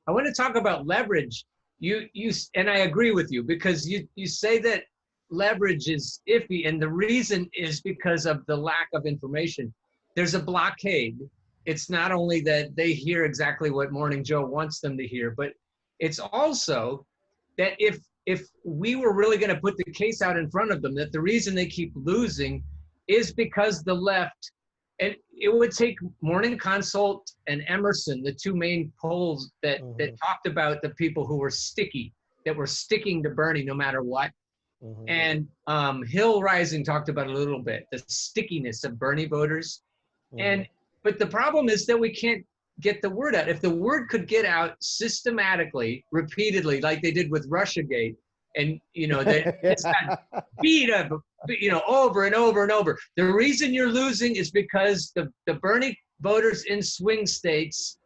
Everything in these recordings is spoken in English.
I want to talk about leverage. And I agree with you, because you say that leverage is iffy, and the reason is because of the lack of information. There's a blockade. It's not only that they hear exactly what Morning Joe wants them to hear, but it's also that if we were really going to put the case out in front of them, that the reason they keep losing is because the left, and it would take Morning Consult and Emerson, the two main polls that talked about the people who were sticky, that were sticking to Bernie no matter what. And Hill Rising talked about it a little bit, the stickiness of Bernie voters. But the problem is that we can't get the word out. If the word could get out systematically, repeatedly, like they did with Russiagate, and that it's got beat up, over and over and over. The reason you're losing is because the Bernie voters in swing states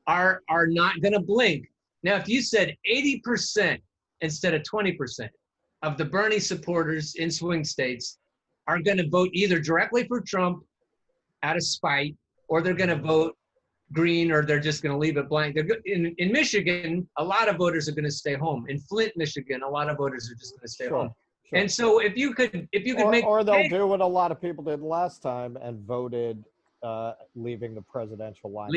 are not going to blink. Now, if you said 80% instead of 20% of the Bernie supporters in swing states are going to vote either directly for Trump out of spite, or they're going to vote green, or they're just going to leave it blank. In Michigan, a lot of voters are going to stay home. In Flint, Michigan, a lot of voters are just going to stay home. Sure. And so if you could make, or they'll do what a lot of people did last time and voted leaving the presidential line.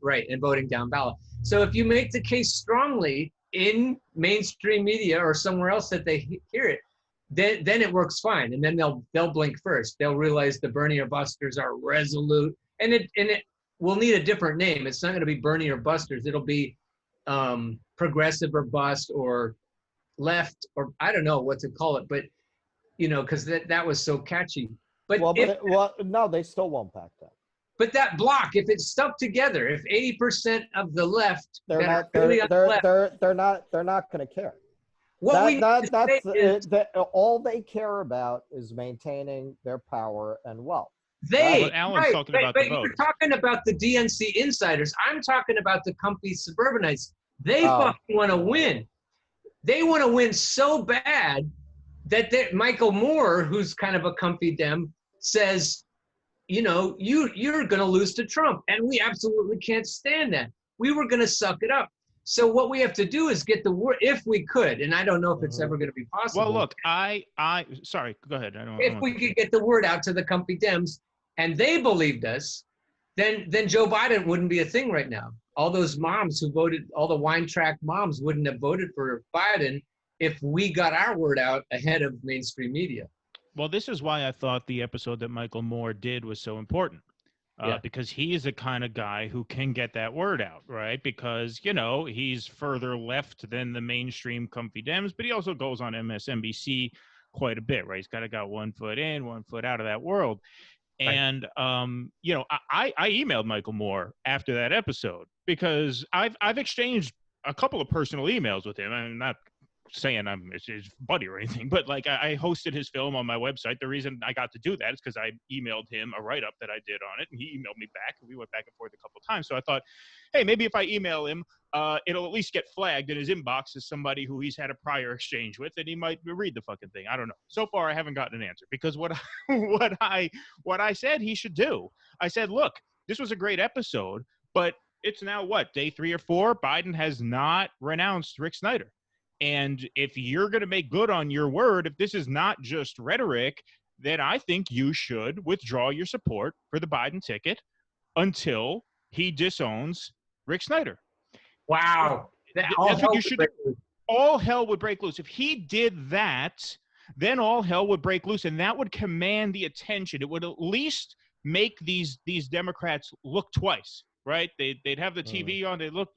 Right, and voting down ballot. So if you make the case strongly in mainstream media or somewhere else that they hear it, then it works fine, and then they'll blink first. They'll realize the Bernie or busters are resolute, and it will need a different name. It's not going to be Bernie or busters. It'll be progressive or bust, or left, or I don't know what to call it, but because that was so catchy. But no, they still won't back down. But that block, if it's stuck together, if 80% of the left, they're not going to care. All they care about is maintaining their power and wealth. Alan's talking about the vote. You're talking about the DNC insiders. I'm talking about the comfy suburbanites. They fucking want to win. They want to win so bad that Michael Moore, who's kind of a comfy Dem, says, you're going to lose to Trump, and we absolutely can't stand that. We were going to suck it up. So what we have to do is get the word, if we could, and I don't know if it's ever going to be possible. Well, look, sorry, go ahead. If we could get the word out to the comfy Dems, and they believed us, then Joe Biden wouldn't be a thing right now. All those moms who voted, all the wine track moms wouldn't have voted for Biden if we got our word out ahead of mainstream media. Well, this is why I thought the episode that Michael Moore did was so important. Because he is the kind of guy who can get that word out, right? Because, he's further left than the mainstream comfy Dems, but he also goes on MSNBC quite a bit, right? He's kind of got 1 foot in, 1 foot out of that world. And, I emailed Michael Moore after that episode because I've exchanged a couple of personal emails with him. I'm not saying I'm his buddy or anything, but like I hosted his film on my website. The reason I got to do that is because I emailed him a write-up that I did on it, and he emailed me back, and we went back and forth a couple of times. So I thought, hey, maybe if I email him, it'll at least get flagged in his inbox as somebody who he's had a prior exchange with, and he might read the fucking thing. I don't know. So far, I haven't gotten an answer because what I said he should do. I said, look, this was a great episode, but it's now what, day 3 or 4? Biden has not renounced Rick Snyder. And if you're going to make good on your word, if this is not just rhetoric, then I think you should withdraw your support for the Biden ticket until he disowns Rick Snyder. Wow. That's what you should do. All hell would break loose. If he did that, then all hell would break loose, and that would command the attention. It would at least make these Democrats look twice, right? They'd have the TV on. They look,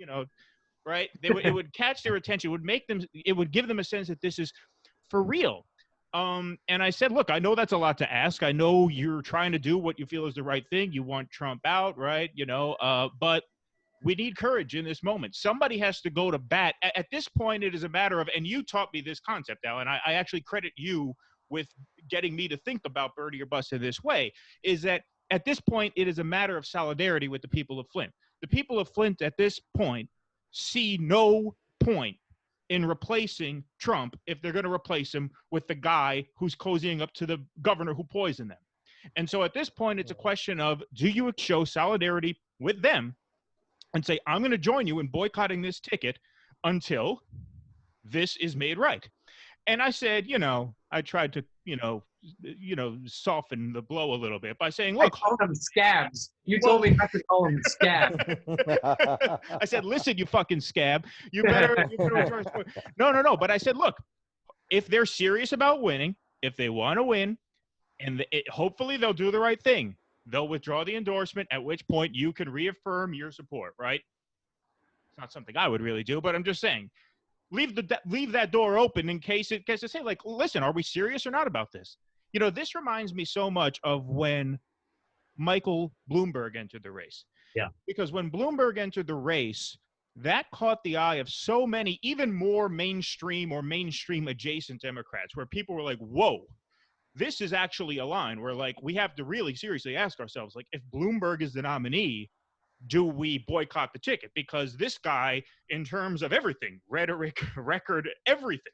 right? It would catch their attention. It would give them a sense that this is for real. And I said, look, I know that's a lot to ask. I know you're trying to do what you feel is the right thing. You want Trump out, right? But we need courage in this moment. Somebody has to go to bat. At this point, it is a matter of, and you taught me this concept, Alan. I actually credit you with getting me to think about Bernie or bust in this way, is that at this point, it is a matter of solidarity with the people of Flint. The people of Flint at this point see no point in replacing Trump if they're going to replace him with the guy who's cozying up to the governor who poisoned them. And so at this point, it's a question of, do you show solidarity with them and say, I'm going to join you in boycotting this ticket until this is made right. And I said, I tried to, soften the blow a little bit by saying, I look, call them scabs. You well, told me not to call them scabs. I said, listen, you fucking scab, you better no. But I said, look, if they're serious about winning, if they want to win, and hopefully they'll do the right thing, they'll withdraw the endorsement, at which point you can reaffirm your support, right? It's not something I would really do, but I'm just saying, leave that door open in case they say, like, listen, are we serious or not about this? This reminds me so much of when Michael Bloomberg entered the race. Yeah. Because when Bloomberg entered the race, that caught the eye of so many, even more mainstream or mainstream adjacent Democrats, where people were like, whoa, this is actually a line where, like, we have to really seriously ask ourselves, like, if Bloomberg is the nominee, do we boycott the ticket? Because this guy, in terms of everything, rhetoric, record, everything,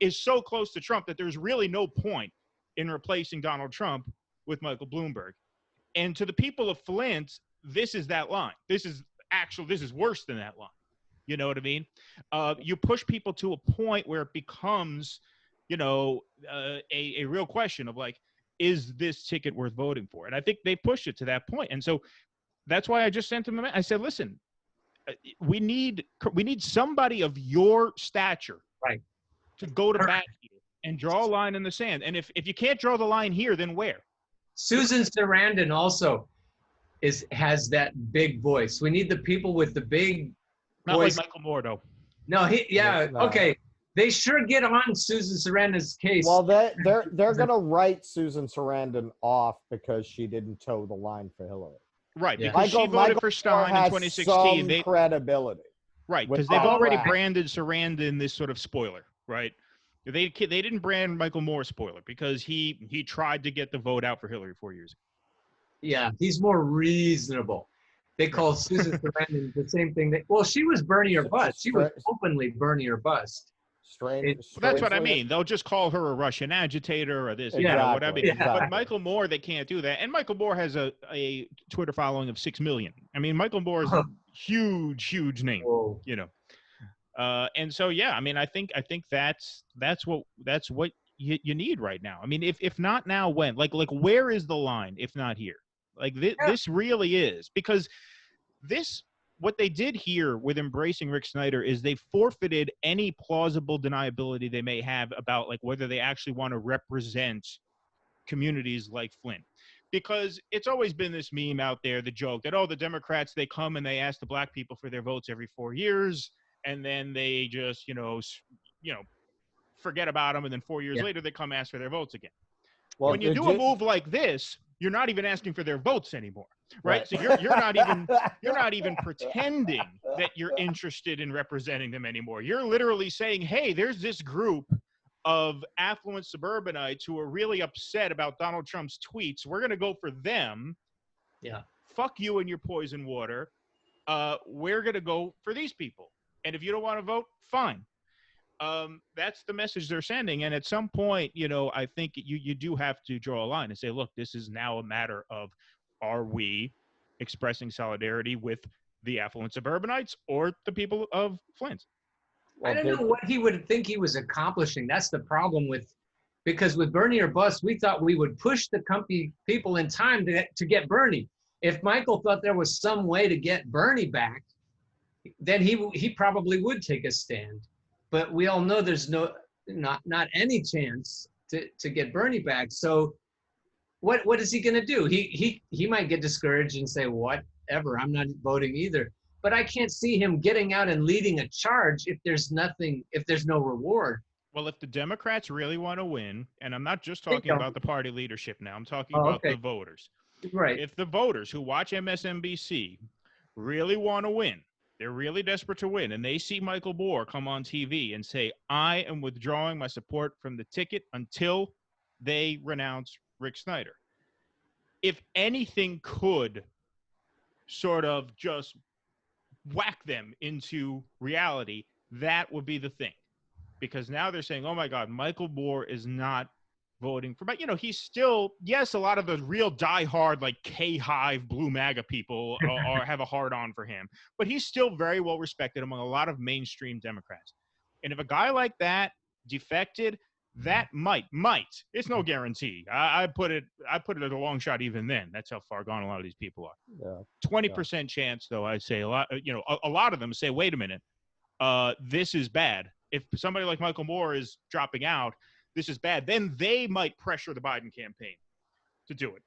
is so close to Trump that there's really no point in replacing Donald Trump with Michael Bloomberg. And to the people of Flint, this is that line. This is worse than that line. You know what I mean? You push people to a point where it becomes, a real question of, like, is this ticket worth voting for? And I think they pushed it to that point. And so that's why I just sent him I said, listen, we need somebody of your stature, right, to go to bat here and draw a line in the sand. And if you can't draw the line here, then where? Susan Sarandon also has that big voice. We need the people with the big Not voice. like Michael Moore, though. No, No. okay. They sure get on Susan Sarandon's case. Well, they're gonna write Susan Sarandon off because she didn't toe the line for Hillary. Right, Yeah. because she voted for Stein in 2016. Some credibility. Right, because they've already branded Sarandon this sort of spoiler, right? They didn't brand Michael Moore spoiler because he tried to get the vote out for Hillary 4 years ago. Yeah, he's more reasonable. They call Susan Sarandon the same thing. She was Bernie or bust. She was openly Bernie or bust. That's what I mean. They'll just call her a Russian agitator or this, whatever. Yeah. But Michael Moore, they can't do that. And Michael Moore has a Twitter following of 6 million. I mean, Michael Moore is a huge name. Whoa. And so, yeah, I mean, I think that's what you need right now. I mean, if not now, when? Like where is the line if not here? Like this really is, because what they did here with embracing Rick Snyder is they forfeited any plausible deniability they may have about, like, whether they actually want to represent communities like Flint. Because it's always been this meme out there, the joke that, the Democrats, they come and they ask the black people for their votes every 4 years, and then they just, forget about them, and then 4 years later they come ask for their votes again. Well, when you do a move like this, you're not even asking for their votes anymore, right? So you're not even pretending that you're interested in representing them anymore. You're literally saying, hey, there's this group of affluent suburbanites who are really upset about Donald Trump's tweets. We're going to go for them. Yeah. Fuck you and your poison water. We're going to go for these people. And if you don't want to vote, fine. That's the message they're sending. And at some point, I think you do have to draw a line and say, look, this is now a matter of, are we expressing solidarity with the affluent suburbanites or the people of Flint? I don't know what he would think he was accomplishing. That's the problem because with Bernie or bust, we thought we would push the people in time to get Bernie. If Michael thought there was some way to get Bernie back, then he probably would take a stand. But we all know there's not any chance to get Bernie back. So what is he going to do? He might get discouraged and say, whatever, I'm not voting either. But I can't see him getting out and leading a charge if there's no reward. Well, if the Democrats really want to win, and I'm not just talking about the party leadership now, I'm talking about the voters. Right. If the voters who watch MSNBC really want to win, they're really desperate to win, and they see Michael Moore come on TV and say, I am withdrawing my support from the ticket until they renounce Rick Snyder. If anything could sort of just whack them into reality, that would be the thing. Because now they're saying, oh my God, Michael Moore is not voting for, but he's still, yes, a lot of the real diehard like K-Hive blue MAGA people have a hard on for him, but he's still very well respected among a lot of mainstream Democrats. And if a guy like that defected, that might, it's no guarantee. I put it at a long shot even then. That's how far gone a lot of these people are. 20% chance, though, I'd say a lot, a lot of them say, wait a minute, this is bad. If somebody like Michael Moore is dropping out, this is bad. Then they might pressure the Biden campaign to do it.